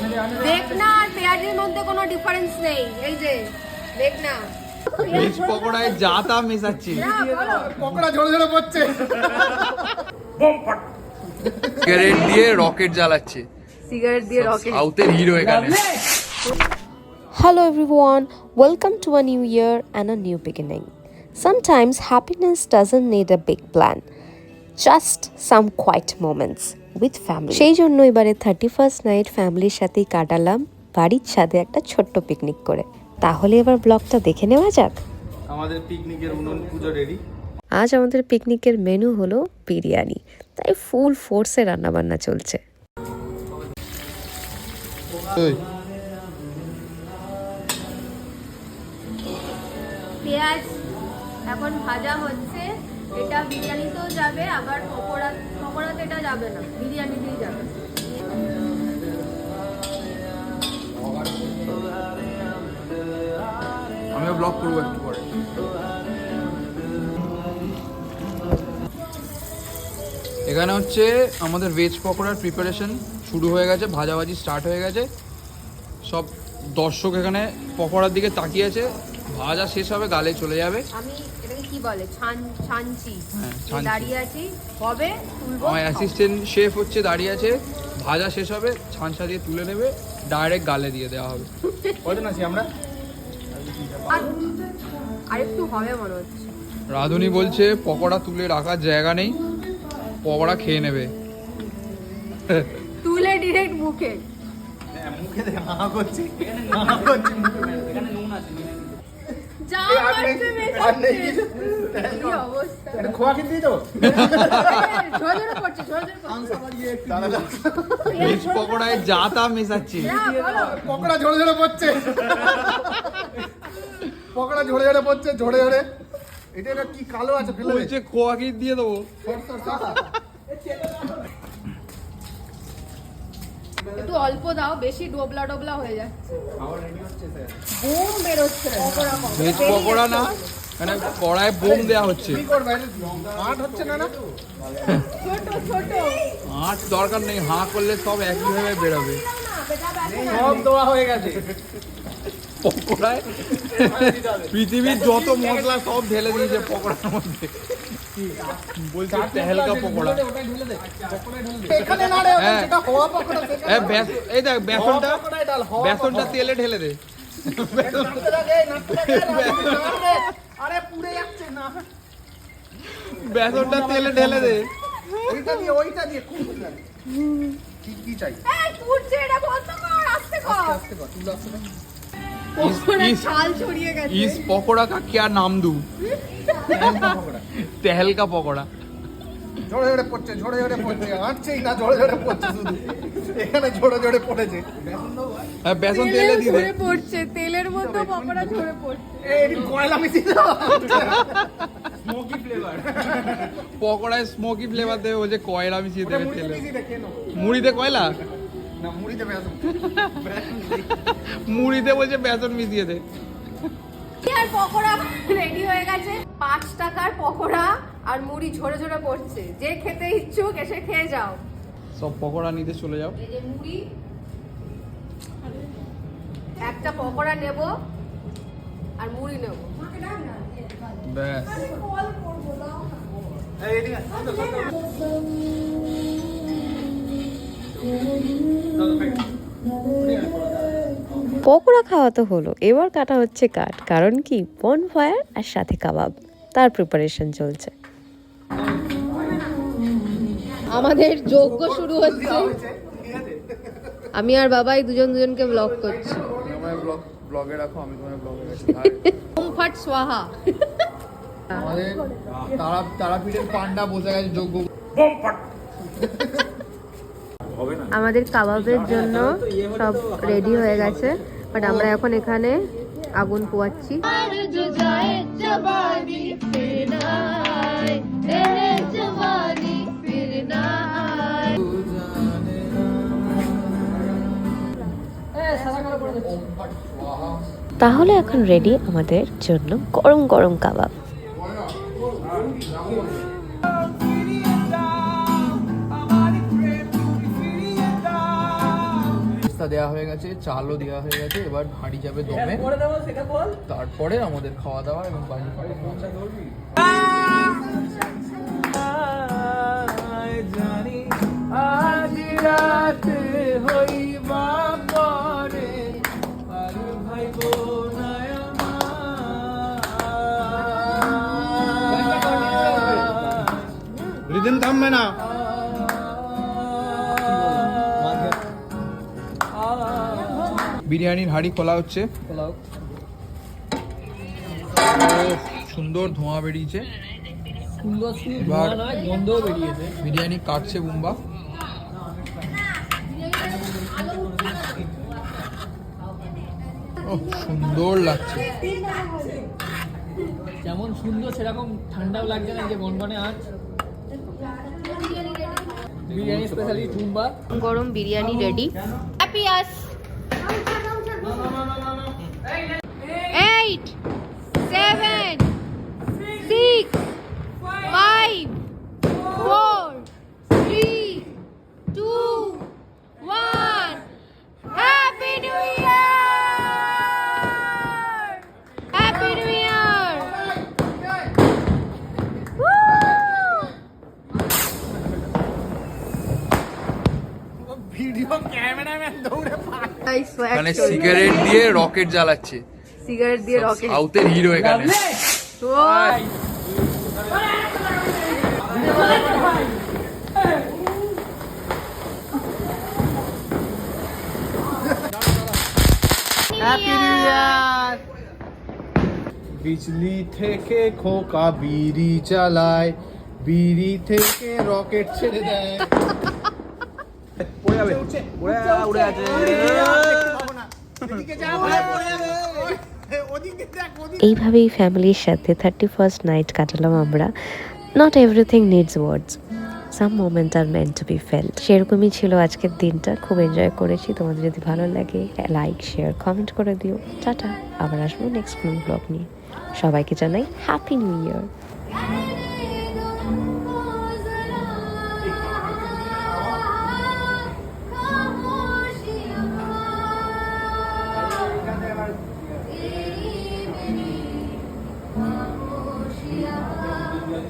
দেখ না, আর পেঁয়াজের মধ্যে কোনো ডিফারেন্স নেই। এই যে দেখ না, ভেজ পকোড়ায় যা তা মেশাচ্ছি। পকোড়া ঝরে ঝরে পড়ছে। সিগারেট দিয়ে রকেট জ্বালাচ্ছে। সিগারেট দিয়ে রকেট। সাউথের হিরো এখানে। Hello everyone, welcome to a new year and a new beginning. Sometimes happiness doesn't need a big plan, just some quiet moments with family. সেই জন্য এবারে 31st নাইট ফ্যামিলির সাথেই কাটালাম বাড়ির ছাদে একটা ছোট্ট পিকনিক করে। তাহলে এবার ব্লগটা দেখে নেওয়া যাক। আমাদের পিকনিকের উনুন পুজো রেডি। আজ আমাদের পিকনিকের মেনু হলো বিরিয়ানি, তাই ফুল ফোর্সে রান্নাবান্না চলছে। পেঁয়াজ এখন ভাজা হচ্ছে। এটা বিরিয়ানিতেও যাবে, আবার পকোড়াতে এটা যাবে না, বিরিয়ানিতেই যাবে। আমিও ব্লগ করবো একটু পরে। এখানে হচ্ছে আমাদের ভেজ পকোড়ার প্রিপারেশন শুরু হয়ে গেছে, ভাজাভাজি স্টার্ট হয়ে গেছে। সব দর্শক এখানে পকোড়ার দিকে তাকিয়ে আছে। ভাজা শেষ হবে, গালে চলে যাবে। আমি এটাকে কি বলে, ছানছি। হ্যাঁ, ছানছি। দাঁড়িয়ে আছি, হবে তুলবো। আমার অ্যাসিস্ট্যান্ট শেফ হচ্ছে দাঁড়িয়ে আছে। ভাজা শেষ হবে, ছানছা দিয়ে তুলে নেবে, ডাইরেক্ট গালে দিয়ে দেওয়া হবে। কজন আছি আমরা? আর একটু হবে মনে হচ্ছে। রাঁধুনি বলছে পকোড়া তুলে রাখার জায়গা নেই, পকোড়া খেয়ে নেবে। তুলে ডিরেক্ট মুখে। মুখে দে, হা করছি, হা করছি মুখে। এখানে নুন আছে। যা করছে মেশাচ্ছে। কি অবস্থা। এটা খোয়া খেতে দিই তো? ঝরে ঝরে পড়ছে, ঝরে ঝরে পড়ছে। ভেজ পকোড়ায় যা তা মেশাচ্ছি। হ্যাঁ, বলো। পকোড়া ঝরে ঝরে পড়ছে। পকোড়া ঝরে ঝরে পড়ছে, ঝরে ঝরে। এটা কি কালো আছে, ফেলে দে। বলছে খোয়া কি দিয়ে দেবো। একটু অল্প দাও, বেশি ডোবলা ডোবলা হয়ে যাচ্ছে। বোম বেরোচ্ছে পকোড়া কম। ভেজ পকোড়া না, মানে কড়ায় বোম দেওয়া হচ্ছে। কি করবে? আট হচ্ছে না না? ছোট ছোট। আঁচ দরকার নেই, হাঁ করলে সব একইভাবে বেরোবে। সব দেওয়া হয়ে গেছে। পকোড়ায় পৃথিবীর যত মশলা সব ঢেলে দিয়েছে পকোড়ার মধ্যে। বলছে তেহেলকা পকোড়া। এখানে না রে, হ্যাঁ। সেটা হওয়া পকোড়া। এই দেখ বেসনটা, হওয়া পকোড়ায় ডাল, হওয়া বেসনটা তেলে ঢেলে দে। নাড়তে লাগে, নাড়তে লাগে। আরে পুড়ে যাচ্ছে না। বেসনটা তেলে ঢেলে দে। ওইটা দিয়ে, ওইটা দিয়ে খুব কি চাই? এই পুড়ছে, এটা বন্ধ কর, আস্তে কর। আস্তে কর, তুই আস্তে কর। পকোড়া ইস- ছাল ছড়িয়ে গেছে। इस पकोड़ा का क्या नाम दूं? তেহেলকা পকোড়া। ঝরে ঝরে পড়ছে, ঝরে ঝরে পড়ছে। আঁটছেই না, ঝরে ঝরে পড়ছে শুধু। এখানে ঝরে ঝরে পড়েছে। হ্যাঁ, বেসন তেলে দিয়ে দে। ঝরে পড়ছে, তেলের মধ্যে পকোড়া ঝরে পড়ছে। এই কয়লা মিশিয়ে দাও। Smoky flavour. পকোড়ায় স্মোকি ফ্লেভার দেবে, বলছে কয়লা মিশিয়ে দেবে মুড়িতে তেলে। মিশিয়ে দে, খেয়ে নাও। মুড়িতে কয়লা, না, মুড়িতে বেসন। মুড়িতে বলছে বেসন মিশিয়ে দে। আর পকোড়া রেডি হয়ে গেছে। 5 টাকার পকোড়া আর মুড়ি ঝরে ঝরে পড়ছে। যে খেতে ইচ্ছুক এসে খেয়ে যাও। সব পকোড়া নিতে চলে যাও। এই যে মুড়ি, একটা পকোড়া নেব আর মুড়ি নেব। ব্যাস। এই এদিকে আয়। পকোড়া খাওয়া তো হলো, এবার কাটা হচ্ছে কাঠ। কারণ কি, বনফায়ার আর সাথে কাবাব, তার প্রিপারেশন চলছে। আমাদের যজ্ঞ শুরু হচ্ছে। আমি আর বাবাই দুজনকে ব্লগ করছি। আমায় ব্লগে রাখো, আমি তোমার ব্লগে রাখি। ওম ফট সোহা। আমাদের তারাপীঠের পান্ডা বসে গেছে যোগ্য। আমাদের কাবাবের জন্য সব রেডি হয়ে গেছে, বাট আমরা এখন এখানে আগুন পোয়াচ্ছি। তাহলে এখন রেডি আমাদের জন্য গরম গরম কাবাব। নাস্তা দেওয়া হয়ে গেছে, চালও দেওয়া হয়ে গেছে, এবার হাঁড়ি যাবে দমে, তারপরে আমাদের খাওয়া দাওয়া এবং বাড়ি ফিরে পৌঁছা। জানি আজ রাতে হইবা পরে আর ভাই বোনায় রিদিন থামবে না। বিরিয়ানির হাঁড়ি খোলা হচ্ছে। সুন্দর ধোঁয়া বেরিয়েছে, এবার বিরিয়ানি কাটছে বুম্বা। সুন্দর লাগছে, যেমন সুন্দর সেরকম ঠান্ডাও লাগছে না, যে গনগনে আঁচ। বিরিয়ানি স্পেশালি বুম্বা। গরম biryani ready. Happy us 8 7 6 5 4 3 2 1 happy new year, happy new year. Video cameraman দৌড়ে এখানে সিগারেট দিয়ে রকেট জ্বালাচ্ছে, সিগারেট দিয়ে রকেট। সাউথের হিরো এখানে। Happy new year. বিজলি থেকে খোকা বিড়ি চালায়, বিড়ি থেকে রকেট ছেড়ে দেয়। উড়ে আছে। এইভাবেই ফ্যামিলির সাথে 31st নাইট কাটালাম আমরা। Not everything needs words, some moment are meant to be felt. সেরকমই ছিল আজকের দিনটা, খুব এনজয় করেছি। তোমাদের যদি ভালো লাগে লাইক শেয়ার কমেন্ট করে দিও। টাটা, আবার আসবো নেক্সট ব্লগ নিয়ে। সবাইকে জানাই হ্যাপি নিউ ইয়ার।